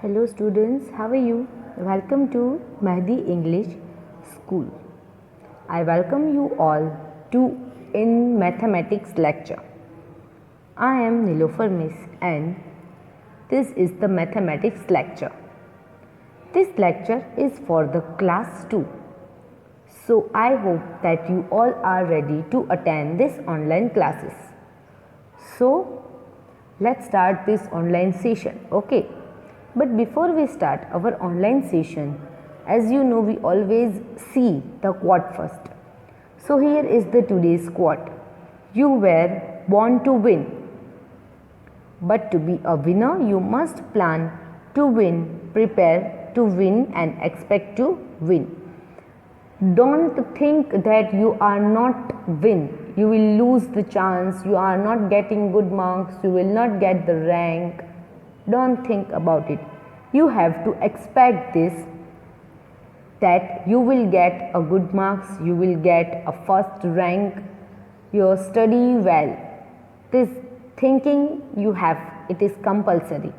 Hello students, how are you? Welcome to Mehdi English School. I welcome you all to in mathematics lecture. I am Nilofer Miss and this is the mathematics lecture. This lecture is for the class 2. So I hope that you all are ready to attend this online classes. So let's start this online session, okay? But before we start our online session, as you know, we always see the quote first. So here is the today's quote. You were born to win. But to be a winner, you must plan to win, prepare to win and expect to win. Don't think that you are not win. You will lose the chance, you are not getting good marks, you will not get the rank. Don't think about it. You have to expect this, that you will get a good marks, you will get a first rank, you study well. This thinking you have, it is compulsory.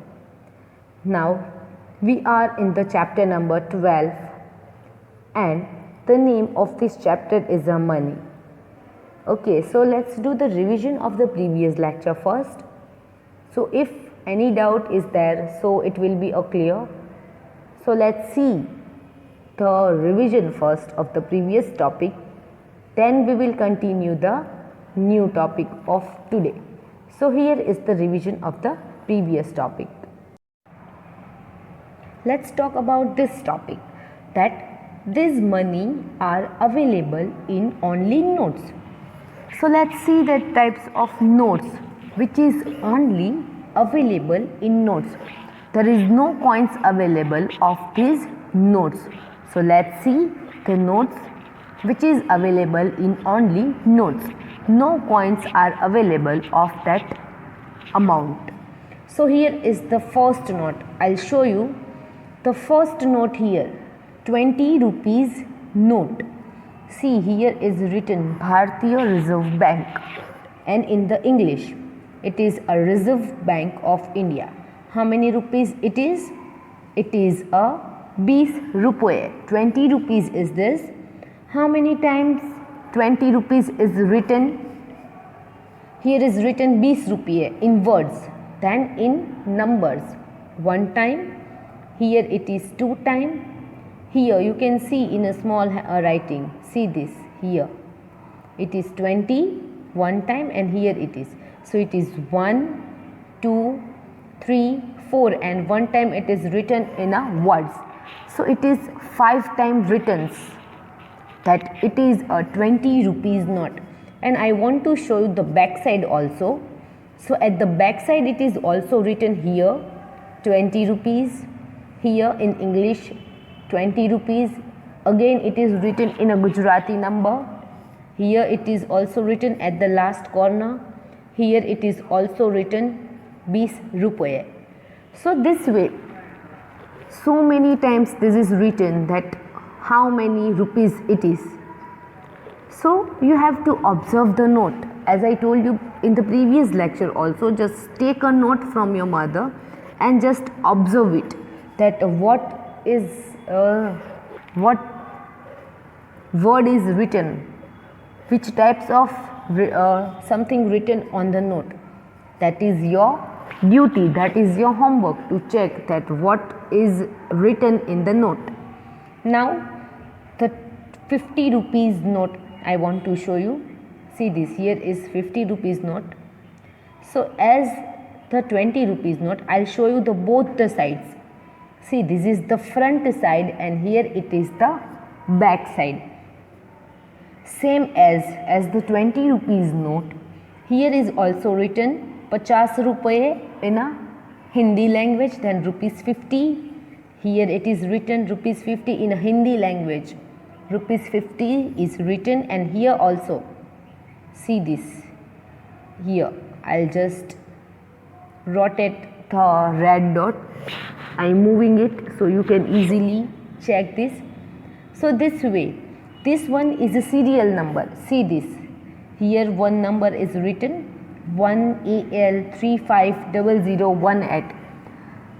Now we are in the chapter number 12 and the name of this chapter is money. Okay, so let's do the revision of the previous lecture first. So if any doubt is there, so it will be clear. So let's see the revision first of the previous topic, then we will continue the new topic of today. So here is the revision of the previous topic. Let's talk about this topic, that this money are available in only notes. So let's see the types of notes which is only available in notes. There is no coins available of these notes. So let's see the notes which is available in only notes. No coins are available of that amount. So here is the first note. I'll show you the first note here, 20 rupees note. See, here is written Bharatiya Reserve Bank, and in the English it is a Reserve Bank of India. How many rupees it is? It is a 20 rupees. 20 rupees is this. How many times 20 rupees is written? Here is written 20 rupees in words, then in numbers. One time. Here it is two times. Here you can see in a small writing. See this here. It is 20 one time and here it is. So it is 1, 2, 3, 4 and one time it is written in a words. So it is 5 times written that it is a 20 rupees note. And I want to show you the back side also. So at the back side it is also written here 20 rupees. Here in English 20 rupees. Again it is written in a Gujarati number. Here it is also written at the last corner. Here it is also written 20 rupees. So this way, so many times this is written that how many rupees it is. So you have to observe the note. As I told you in the previous lecture also, just take a note from your mother and just observe it, that what is what word is written, which types of something written on the note. That is your duty, that is your homework to check that what is written in the note. Now the 50 rupees note I want to show you. See this, here is 50 rupees note. So as the 20 rupees note, I'll show you the both the sides. See, this is the front side and here it is the back side. Same as the 20 rupees note, here is also written 50 rupees in a Hindi language, then rupees 50. Here it is written rupees 50 in a Hindi language. Rupees 50 is written and here also. See this. Here I'll just rotate the red dot. I'm moving it so you can easily check this. So this way, this one is a serial number. See this. Here one number is written 1AL35001 at.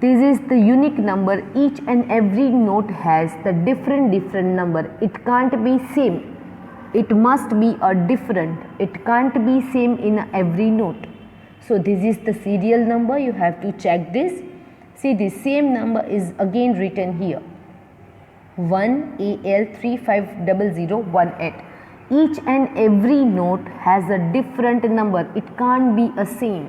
This is the unique number. Each and every note has the different number. It can't be same. It must be a different. It can't be same in every note. So this is the serial number. You have to check this. See, the same number is again written here. 1AL350018. Each and every note has a different number. It can't be a same.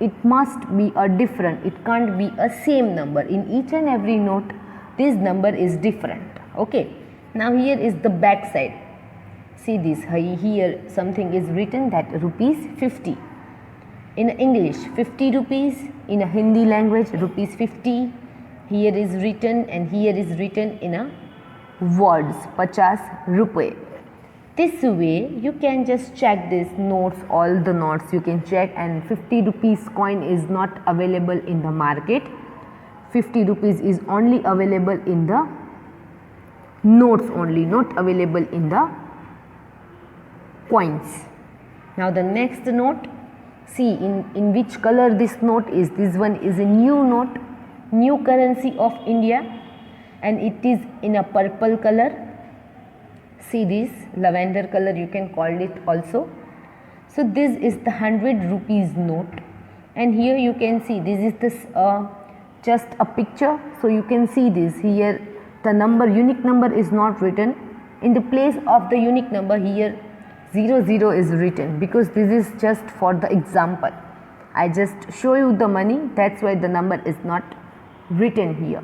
It must be a different. It can't be a same number. In each and every note, this number is different. Okay. Now here is the back side. See this. Here something is written that rupees 50. In English, 50 rupees. In a Hindi language, rupees 50. Here is written and here is written in a words, 50 rupees. This way you can just check these notes, all the notes you can check, and 50 rupees coin is not available in the market. 50 rupees is only available in the notes only, not available in the coins. Now the next note, see in which color this note is. This one is a new note, new currency of India, and it is in a purple color. See this, lavender color you can call it also. So this is the 100 rupees note, and here you can see this is this just a picture. So you can see this here, the number, unique number is not written. In the place of the unique number here 00 is written, because this is just for the example. I just show you the money, that's why the number is not written here.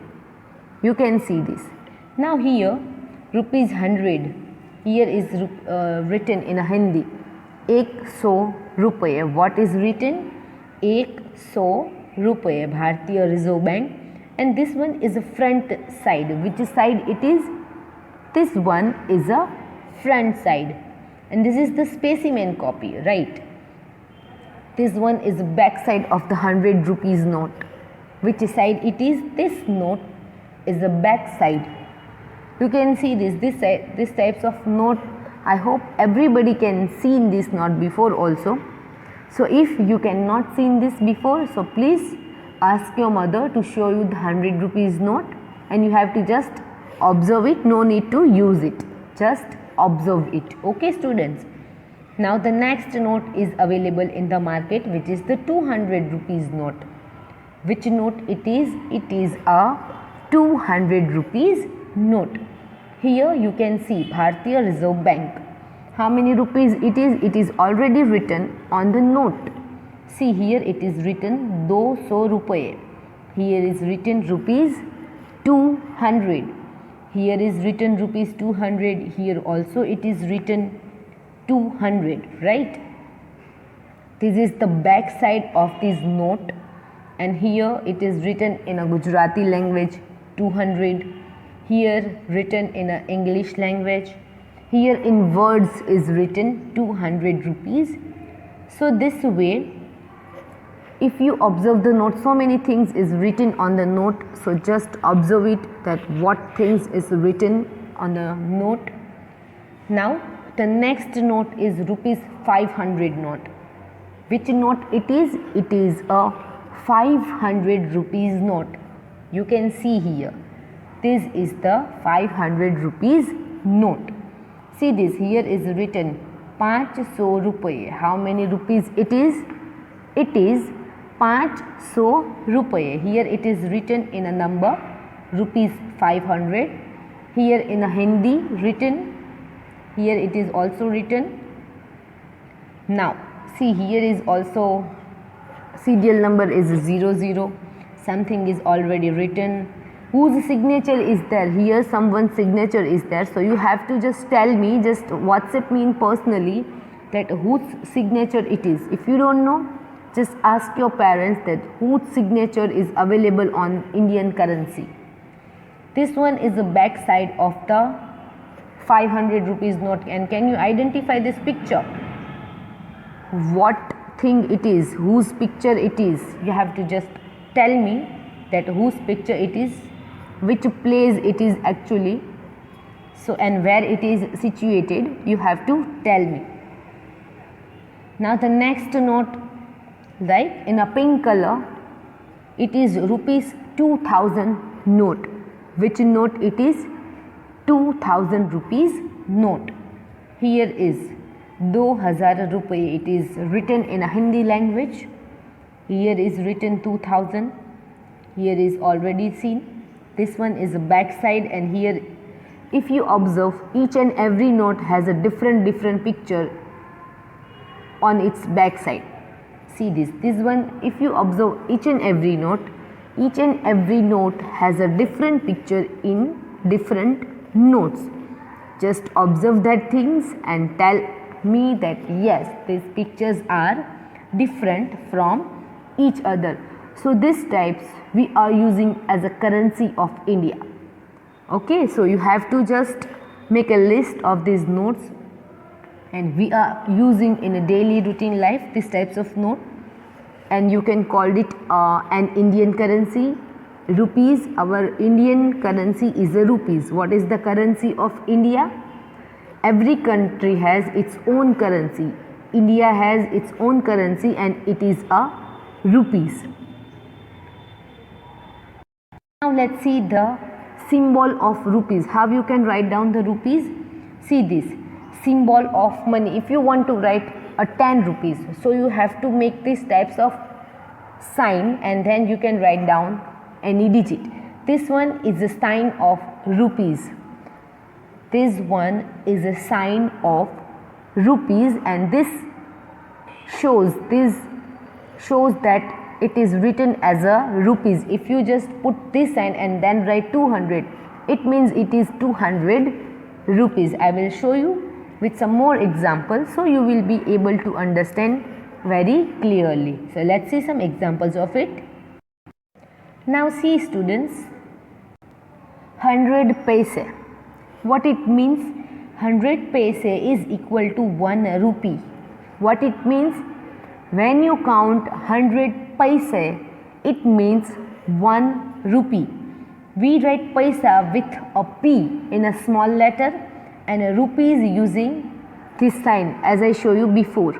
You can see this. Now here rupees 100, here is written in a Hindi 100 रुपये. What is written? 100 रुपये, Bharatiya Reserve Bank. And this one is a front side. Which side it is? This one is a front side, and this is the specimen copy, right? This one is the back side of the 100 rupees note. Which side it is? This note is the back side. You can see this side, this types of note. I hope everybody can see this note before also. So if you cannot seen this before, so please ask your mother to show you the 100 rupees note, and you have to just observe it. No need to use it, just observe it. Okay students. Now the next note is available in the market, which is the 200 rupees note. Which note it is? It is a 200 rupees note. Here you can see Bharatiya Reserve Bank. How many rupees it is? It is already written on the note. See here it is written 200 rupees. Here is written rupees 200. Here is written rupees 200. Here also it is written 200, right? This is the back side of this note, and here it is written in a Gujarati language 200. Here written in a English language. Here in words is written 200 rupees. So this way, if you observe the note, so many things is written on the note. So just observe it, that what things is written on the note. Now the next note is rupees 500 note. Which note it is? It is a 500 rupees note. You can see here. This is the 500 rupees note. See this, here is written 500 rupees. How many rupees it is? It is 500 rupees. Here it is written in a number rupees 500. Here in a Hindi written. Here it is also written. Now see, here is also serial number is 00. Something is already written. Whose signature is there? Here someone's signature is there. So you have to just tell me, just WhatsApp me personally, that whose signature it is. If you don't know, just ask your parents that whose signature is available on Indian currency. This one is the back side of the 500 rupees note, and can you identify this picture? What thing it is, whose picture it is? You have to just tell me that whose picture it is, which place it is actually, so and where it is situated. You have to tell me. Now the next note, right, in a pink color, It is rupees 2000 note. Which note it is? 2000 rupees note. Here is 2000 rupee. It is written in a Hindi language. Here is written 2000. Here is already seen. This one is the back side, and here if you observe, each and every note has a different picture on its back side. See this one, if you observe each and every note has a different picture in different notes. Just observe that things and tell me that yes, these pictures are different from each other. So these types we are using as a currency of India. Okay, so you have to just make a list of these notes, and we are using in a daily routine life these types of note, and you can call it an Indian currency. Rupees, our Indian currency is a rupees. What is the currency of India? Every country has its own currency. India has its own currency, and it is a rupees. Now let's see the symbol of rupees. How you can write down the rupees? See this symbol of money. If you want to write a 10 rupees, so you have to make these types of sign, and then you can write down any digit. This one is a sign of rupees. This one is a sign of rupees, and this shows that it is written as a rupees. If you just put this sign and then write 200, it means it is 200 rupees. I will show you with some more examples, so you will be able to understand very clearly. So let's see some examples of it. Now see students, 100 paise. What it means? 100 paise is equal to 1 rupee. What it means? When you count 100 paise, it means 1 rupee. We write paisa with a P in a small letter, and a rupees using this sign as I show you before.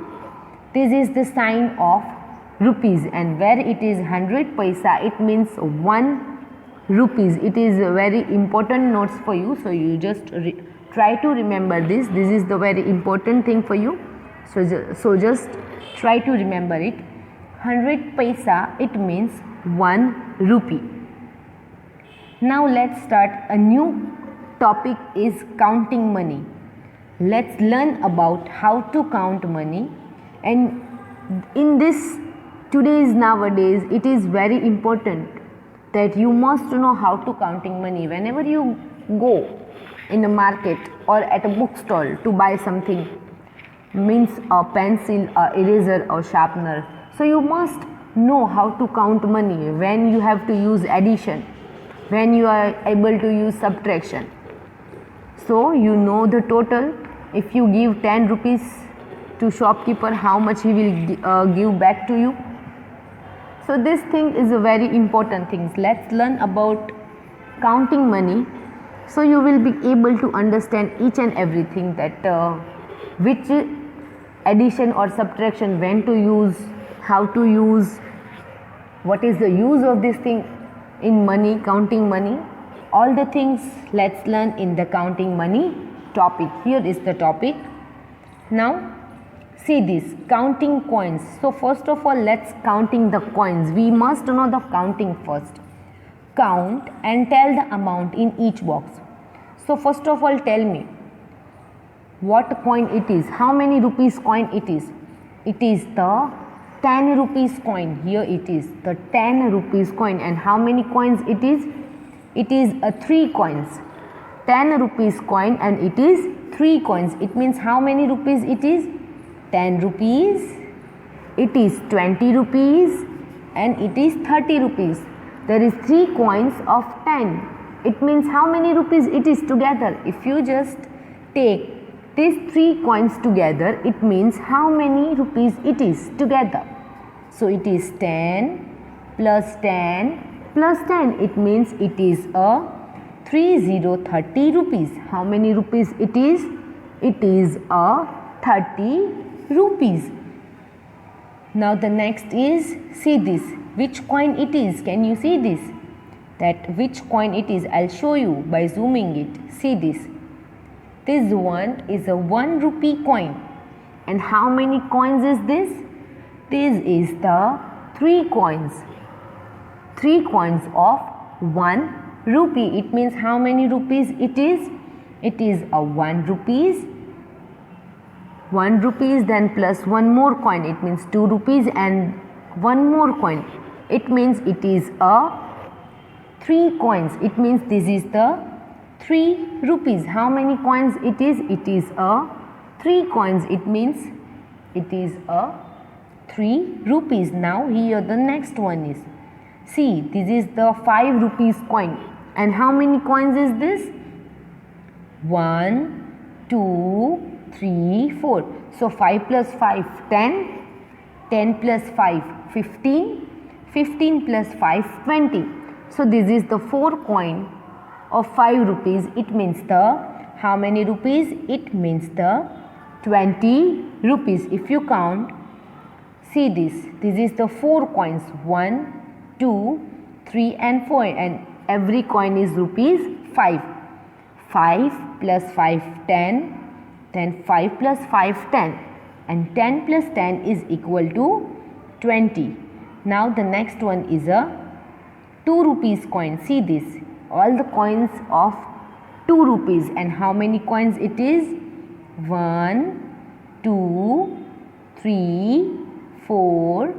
This is the sign of rupees, and where it is 100 paisa, it means 1 rupees. It is a very important notes for you, so you just try to remember this. This is the very important thing for you. So just try to remember it. 100 paisa, it means 1 rupee. Now let's start a new topic is counting money. Let's learn about how to count money, and in this nowadays it is very important that you must know how to counting money. Whenever you go in a market or at a bookstall to buy something, means a pencil, a eraser or sharpener, so you must know how to count money, when you have to use addition, when you are able to use subtraction. So you know the total. If you give 10 rupees to shopkeeper, how much he will give back to you. So this thing is a very important thing. Let's learn about counting money, so you will be able to understand each and everything, that which addition or subtraction, when to use, how to use, what is the use of this thing in money, counting money. All the things let's learn in the counting money topic. Here is the topic. Now see this, counting coins. So first of all, let's counting the coins. We must know the counting first. Count and tell the amount in each box. So first of all, tell me what coin it is, how many rupees coin it is. It is the 10 rupees coin. Here it is the 10 rupees coin. And how many coins it is? It is 3 coins. 10 rupees coin, and it is 3 coins. It means how many rupees it is? 10 rupees, it is 20 rupees, and it is 30 rupees. There is 3 coins of 10. It means how many rupees it is together? If you just take these 3 coins together, it means how many rupees it is together. So it is 10 plus 10 plus 10. It means it is a 30 rupees. How many rupees it is? It is a 30 rupees. Now the next is, see this, which coin it is. Can you see this? That which coin it is? I'll show you by zooming it. See this. This one is a 1 rupee coin. And how many coins is this? This is the 3 coins. 3 coins of 1 rupee. It means how many rupees it is? It is a 1 rupees. 1 rupees then plus one more coin. It means 2 rupees and one more coin. It means it is a 3 coins. It means this is the 3 rupees. How many coins it is? It is a 3 coins. It means it is a 3 rupees. Now here the next one is. See, this is the 5 rupees coin. And how many coins is this? 1, 2, 3, 4. So 5 plus 5, 10. 10 plus 5, 15. 15 plus 5, 20. So this is the 4 coin of 5 rupees. It means the how many rupees? It means the 20 rupees. If you count, see this. This is the 4 coins. 1, 2, 3 and 4. And every coin is rupees 5. 5 plus 5, 10. Then 5 plus 5, 10. And 10 plus 10 is equal to 20. Now the next one is a 2 rupees coin. See this. All the coins of 2 rupees. And how many coins it is? 1, 2, 3, 4,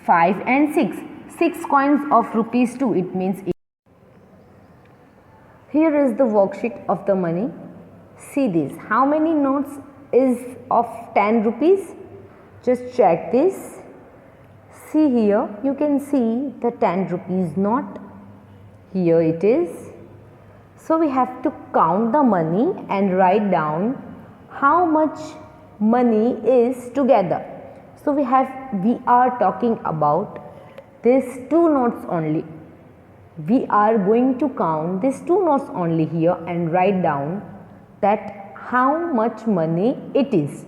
5 and 6. 6 coins of rupees 2. It means here is the worksheet of the money. See this. How many notes is of 10 rupees? Just check this. See here, you can see the 10 rupees note. Here it is. So we have to count the money and write down how much money is together. So we are talking about these 2 notes only. We are going to count these 2 notes only here and write down that how much money it is.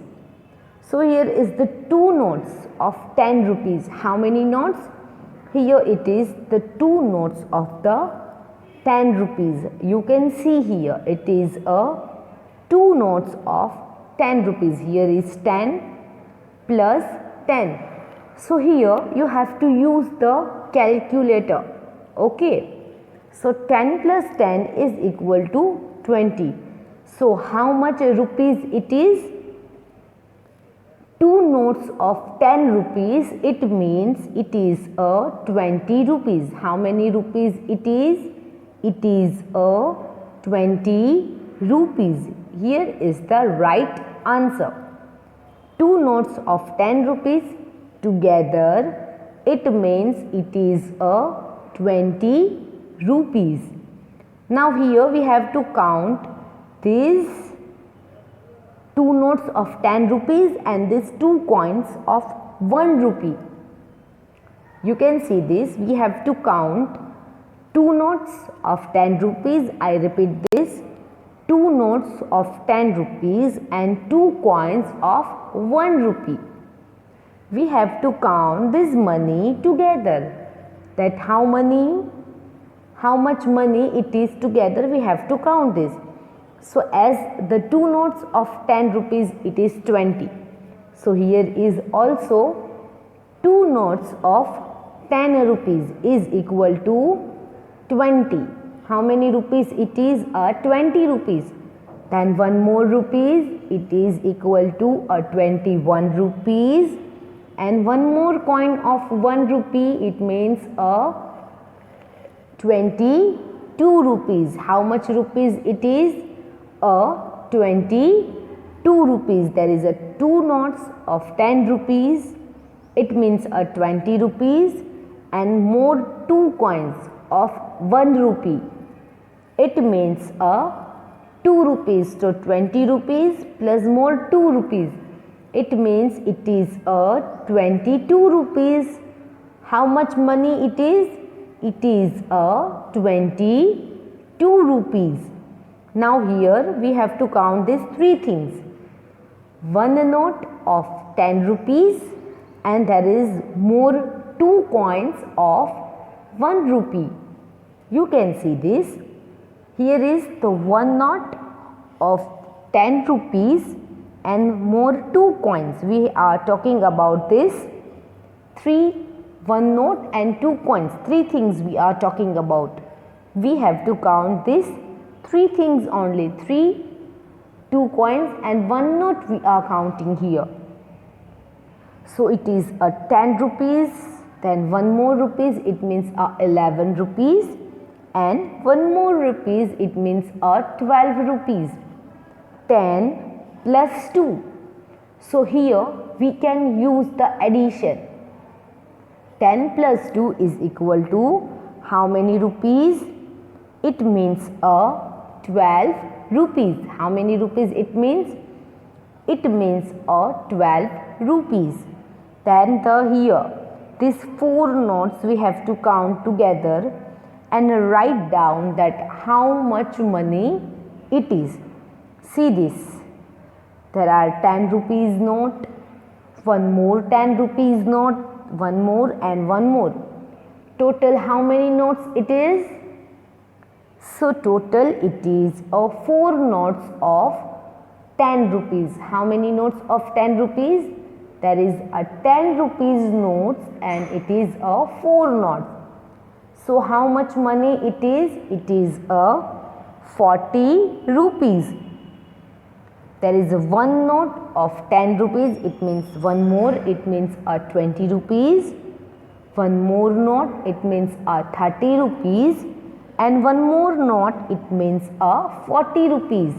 So here is the 2 notes of 10 rupees. How many notes? Here it is the 2 notes of the 10 rupees. You can see here it is a 2 notes of 10 rupees. Here is 10 plus 10. So here you have to use the calculator. Okay. So 10 plus 10 is equal to 20. So how much rupees it is? 2 notes of 10 rupees. It means it is a 20 rupees. How many rupees it is? It is a 20 rupees. Here is the right answer. 2 notes of 10 rupees together. It means it is a 20 rupees. Now here we have to count these 2 notes of 10 rupees and these 2 coins of 1 rupee. You can see this. We have to count 2 notes of 10 rupees. I repeat this. 2 notes of 10 rupees and 2 coins of 1 rupee. We have to count this money together. That how much money it is together, we have to count this. So as the 2 notes of 10 rupees, it is 20. So here is also 2 notes of 10 rupees is equal to 20. How many rupees it is? 20 rupees. Then 1 more rupees, it is equal to 21 rupees. And 1 more coin of 1 rupee, it means 22 rupees. How much rupees it is? 22 rupees. There is 2 notes of 10 rupees. It means 20 rupees and more 2 coins of 1 rupee. It means 2 rupees. So 20 rupees plus more 2 rupees. It means it is 22 rupees. How much money it is? It is 22 rupees. Now here we have to count these 3 things. 1 note of 10 rupees and there is more two coins of 1 rupee. You can see this. Here is the 1 note of 10 rupees and more 2 coins. We are talking about this 3 1 note and 2 coins. 3 things we are talking about. We have to count this 3 things only. 3, 2 coins and 1 note we are counting here. So it is a 10 rupees, then 1 more rupees, it means a 11 rupees, and 1 more rupees, it means a 12 rupees. 10 plus 2. So here we can use the addition. 10 plus 2 is equal to how many rupees? It means a 12 rupees. How many rupees it means? It means a 12 rupees. Then here, these 4 notes we have to count together and write down that how much money it is. See this. There are 10 rupees note, 1 more 10 rupees note, 1 more and 1 more. Total how many notes it is? So total it is 4 notes of 10 rupees. How many notes of 10 rupees? There is a 10 rupees notes and it is a 4 notes. So how much money it is? It is a 40 rupees. There is a 1 note of 10 rupees. It means 1 more. It means a 20 rupees. 1 more note. It means a 30 rupees. And 1 more note. It means a 40 rupees.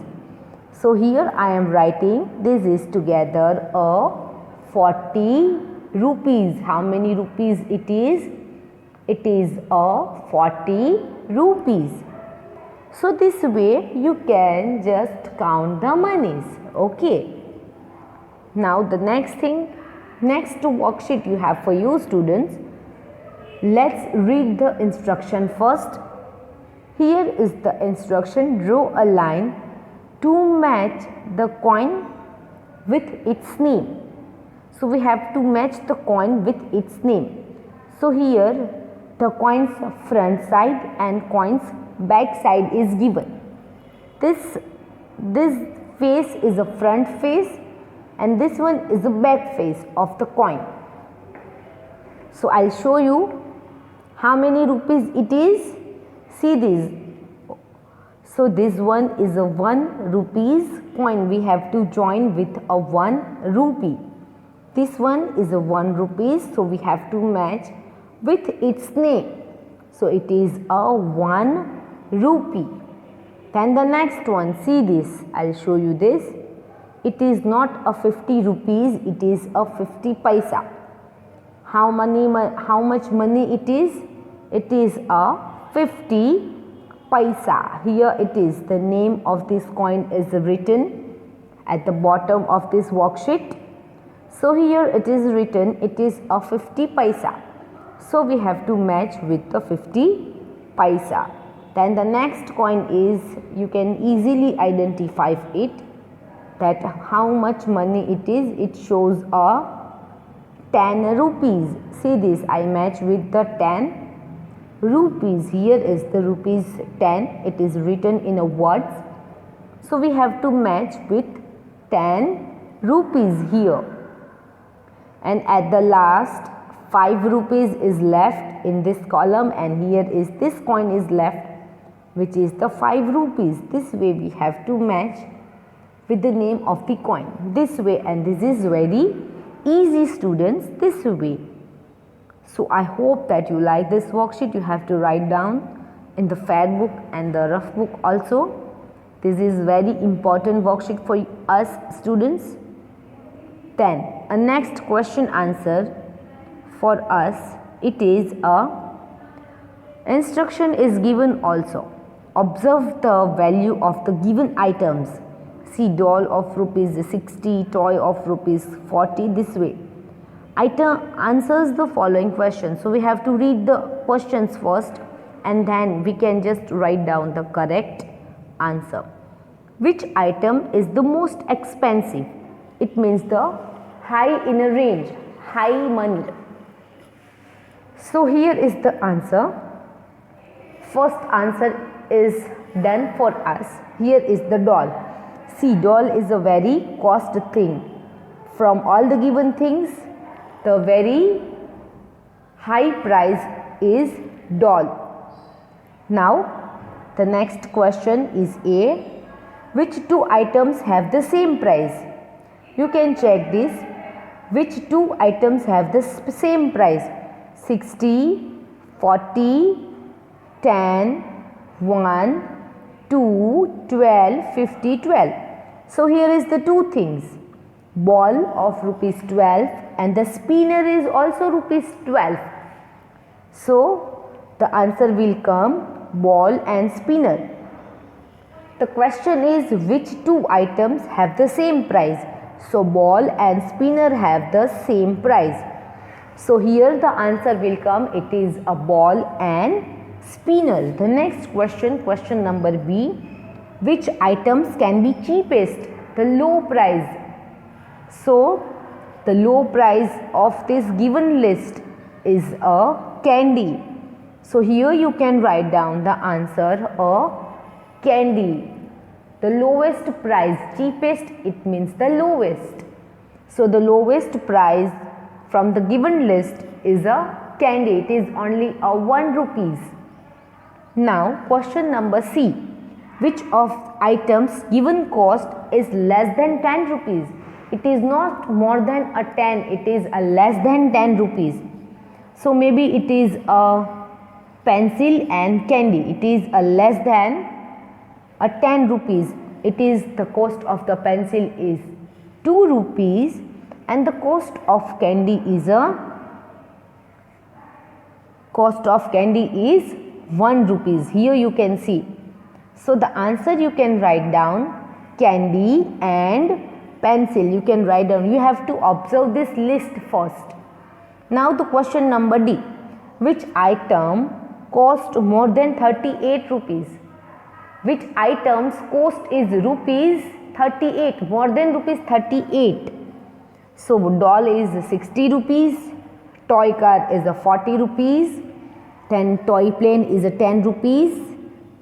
So here I am writing this is together a 40 rupees. How many rupees it is? It is a 40 rupees. So this way you can just count the monies. Okay. Now the next worksheet you have for you students. Let's read the instruction first. Here is the instruction. Draw a line to match the coin with its name. So we have to match the coin with its name. So here the coin's front side and coin's back side is given. This face is a front face and this one is a back face of the coin. So I'll show you how many rupees it is. See this. So this one is a 1 rupees coin. We have to join with a 1 rupee. This one is a 1 rupees. So we have to match with its name. So it is a 1 rupee. Then the next one, see this. I'll show you this. It is not a 50 rupees. It is a 50 paisa. How much money it is? It is a 50 paisa. Here it is. The name of this coin is written at the bottom of this worksheet. So here it is written it is a 50 paisa. So we have to match with the 50 paisa. Then the next coin is, you can easily identify it, that how much money it is. It shows a 10 rupees. See this, I match with the 10 rupees. Here is the rupees 10. It is written in a words. So we have to match with 10 rupees here. And at the last 5 rupees is left in this column, and here is this coin is left, which is the 5 rupees. This way we have to match with the name of the coin. This way, and this is very easy students, this way. So I hope that you like this worksheet. You have to write down in the fair book and the rough book also. This is very important worksheet for us students. Then a next question answer for us, it is a instruction is given also. Observe the value of the given items. See, doll of rupees 60, toy of rupees 40, this way. Item answers the following questions. So we have to read the questions first and then we can just write down the correct answer. Which item is the most expensive? It means the high in a range, high money. So here is the answer. First answer is done for us. Here is the doll. See, doll is a very cost thing. From all the given things, the very high price is doll. Now, the next question is A. Which two items have the same price? You can check this. Which two items have the same price? 60, 40, 10, 1, 2, 12, 50, 12. So here is the two things. Ball of rupees 12 and the spinner is also rupees 12. So the answer will come ball and spinner. The question is which two items have the same price? So ball and spinner have the same price. So here the answer will come, it is a ball and spinner. The next question, question number B. Which items can be cheapest? The low price. So the low price of this given list is a candy. So here you can write down the answer, a candy. The lowest price, cheapest, it means the lowest. So the lowest price from the given list is a candy. It is only a 1 rupees. Now question number C. Which of items given cost is less than 10 rupees? It is not more than a 10, it is a less than 10 rupees. So maybe it is a pencil and candy. It is a less than a 10 rupees. It is the cost of the pencil is 2 rupees and the cost of candy is 1 rupees. Here you can see. So the answer you can write down candy and pencil. You can write down. You have to observe this list first. Now the question number D. Which item cost more than 38 rupees? Which item's cost is rupees 38, more than rupees 38? So doll is 60 rupees, toy car is a 40 rupees, then toy plane is a 10 rupees,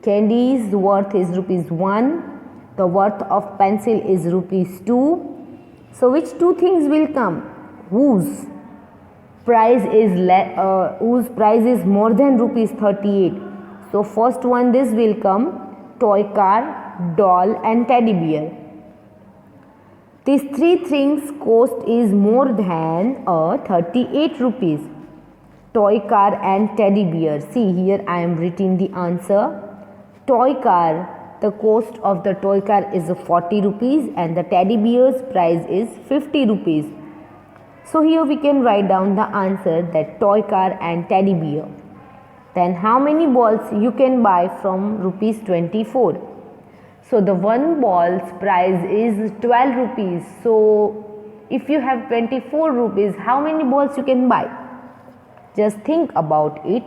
candy's worth is rupees 1, the worth of pencil is rupees 2. So which two things will come? Whose price is more than rupees 38? So first one, this will come toy car, doll and teddy bear. These three things cost is more than 38 rupees. Toy car and teddy bear. See here I am writing the answer. Toy car, the cost of the toy car is 40 rupees and the teddy bear's price is 50 rupees. So here we can write down the answer, that toy car and teddy bear. Then how many balls you can buy from rupees 24? So the one ball's price is 12 rupees. So if you have 24 rupees, how many balls you can buy? Just think about it,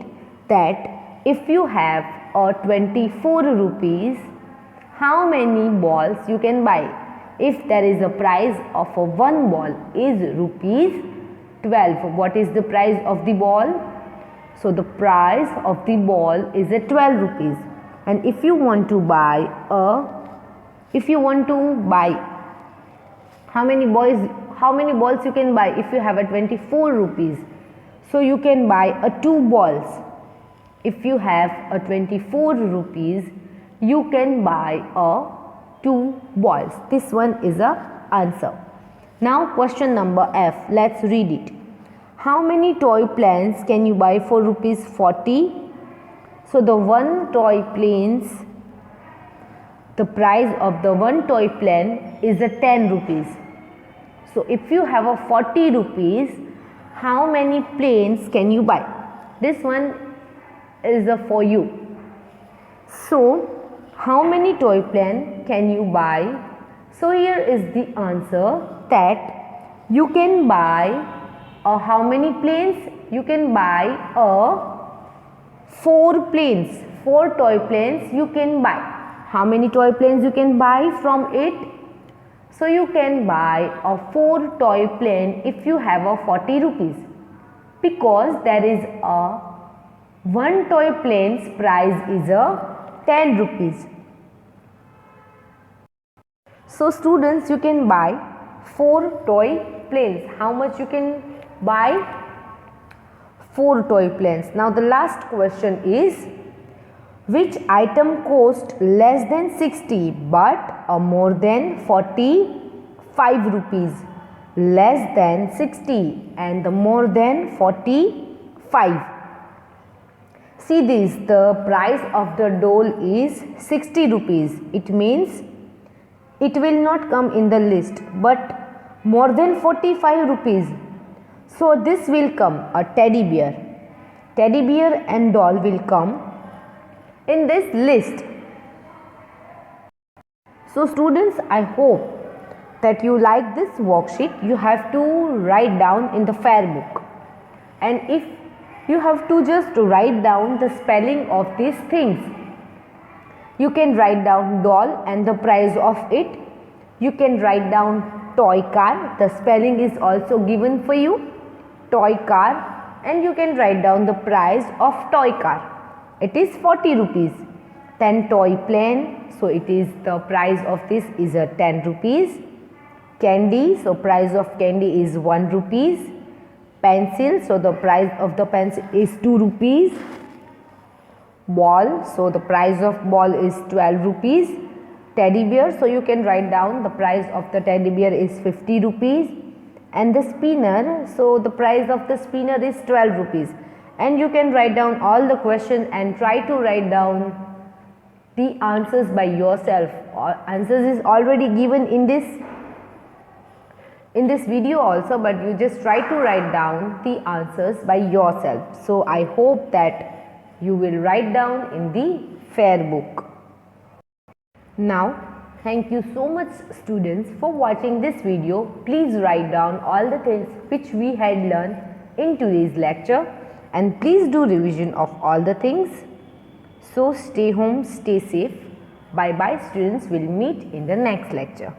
that if you have 24 rupees, how many balls you can buy? If there is a price of one ball is rupees 12, what is the price of the ball? So the price of the ball is 12 rupees. And if you want to buy how many balls you can buy if you have 24 rupees? So you can buy 2 balls. If you have 24 rupees, you can buy 2 balls. This one is a answer. Now question number F. Let's read it. How many toy planes can you buy for rupees 40? So the one toy planes, the price of the one toy plane is 10 rupees. So if you have 40 rupees, how many planes can you buy? This one is for you. So how many toy plane can you buy? So here is the answer, that you can buy how many planes? You can buy 4 planes, 4 toy planes you can buy. How many toy planes you can buy from it? So you can buy 4 toy plane if you have 40 rupees. Because there is a one toy plane's price is a 10 rupees. So students, you can buy 4 toy planes. How much you can buy? 4 toy planes. Now the last question is, which item cost less than 60 but more than 45 rupees? Less than 60 and more than 45. See this, the price of the doll is 60 rupees. It means it will not come in the list, but more than 45 rupees. So this will come a teddy bear. Teddy bear and doll will come in this list. So students, I hope that you like this worksheet. You have to write down in the fair book, and if you have to just write down the spelling of these things. You can write down doll and the price of it. You can write down toy car, the spelling is also given for you, toy car, and you can write down the price of toy car. It is 40 rupees. Then toy plane, so it is the price of this is a 10 rupees. Candy, so price of candy is 1 rupees. Pencil, so the price of the pencil is 2 rupees. Ball, so the price of ball is 12 rupees. Teddy bear, so you can write down the price of the teddy bear is 50 rupees. And the spinner, so the price of the spinner is 12 rupees. And you can write down all the questions and try to write down the answers by yourself. Answers is already given in this video also, but you just try to write down the answers by yourself. So I hope that you will write down in the fair book. Now, thank you so much students for watching this video. Please write down all the things which we had learned in today's lecture, and please do revision of all the things. So stay home, stay safe. Bye bye students, we'll meet in the next lecture.